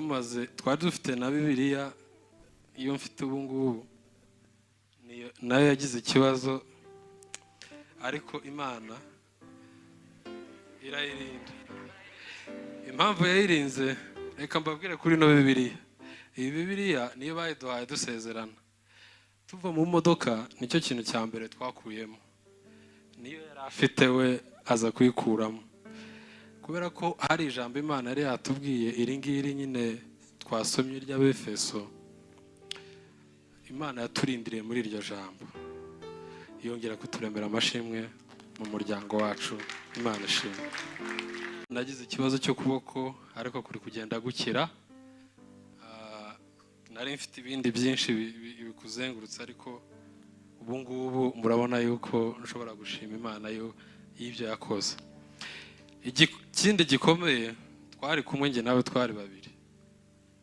twari dufite na Bibiliya iyo mfite ubu ngubu nayo yagize ikibazo ariko Imana irayirinda. Impamvu yayirinze reka mbabwire kuri no Bibiliya. Iyi Bibiliya niyo bayiduhaye dusezerana tuva mu modoka, nicyo kintu cya mbere twakuyemo. Niyo yari afite we aza kuyikuramo kubera ko hari ijambo Imana yari yatubwiye iri ngiri nyine twasomye ry'Abefeso. Imana yaturindiriye muri iryo jambo, yongera kuturemera amashimwe mu muryango wacu. Imana ishimwe. Nagize ikibazo cyo kuboko ariko kuri kugenda gukira. Nari mfite ibindi byinshi bikuzengurutse ariko ubu ngubu murabona yuko nshobora gushima Imana y'ibyo yakoze. Ikindi gikomeye, twari kumwe nge nawe twari babiri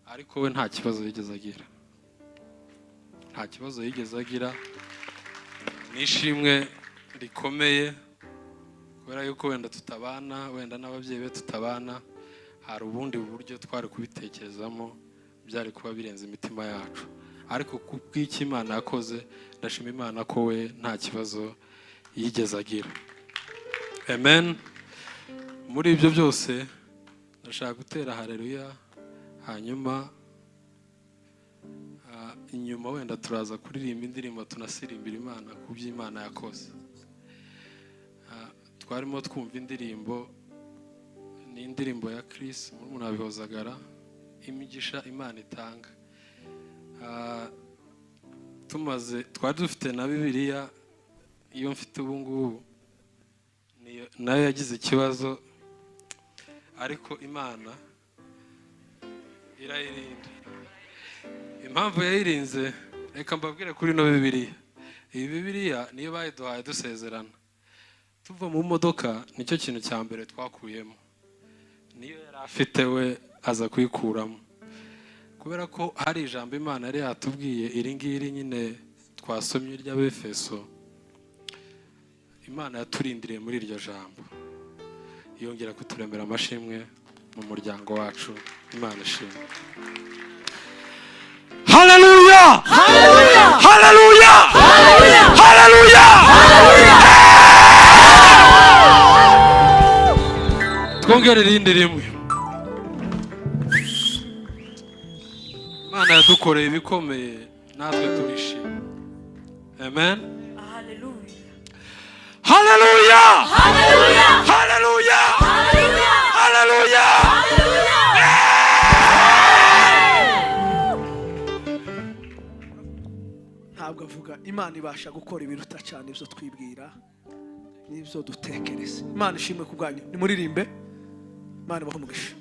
ariko we nta kibazo yigeze agira. Nta kibazo yigeze agira. Nishimwe rikomeye kubera yuko wenda tutabana, wenda n'ababyeyi be tutabana, hari ubundi buryo twari kubitekerezamo byari kuba birenze imitima yacu, ariko kubw'iki Imana yakoze, ndashima Imana ko we nta kibazo yigeze agira. Amen. Muri ibyo byose ndashaka gutera haleluya, hanyuma inyuma wenda turaza kuririmba indirimbo tunasirimbira Imana ku by'Imana yakoze. Twarimo twumva indirimbo, ni indirimbo ya Chris murumuna Bihozagara, imigisha Imana itanga. Twari dufite na Bibiliya iyo mfite ubu ngubu nayo yagize ikibazo ariko Imana irayirinda. Impamvu yayirinze reka mbabwire kuri no Bibiliya. Iyi Bibiliya niyo bayiduhaye dusezerana tuva mu modoka, nicyo kintu cya mbere twakuyemo. Niyo yari afite we aza kuyikuramo kubera ko hari ijambo Imana yari yatubwiye iri ngiri nyine twasomye ry'Abefeso. Imana yaturindiriye muri iryo jambo, yongera kuturemera amashimwe mu muryango wacu. Imana ishimwe. Haleluya! Haleluya! Haleluya! Haleluya! Haleluya! Twongere irindi rimwe. Imana yadukoreye ibikomeye natwe turishima. Amen. Haleluya! Haleluya! Haleluya! Haleluya! Haleluya! Ntabwo avuga Imana ibasha gukora ibiruta cyane ibyo twibwira n'ibyo dutekereza. Imana ishimwe ku bwanyu. Nimuririmbe. Imana ibahe umugisha.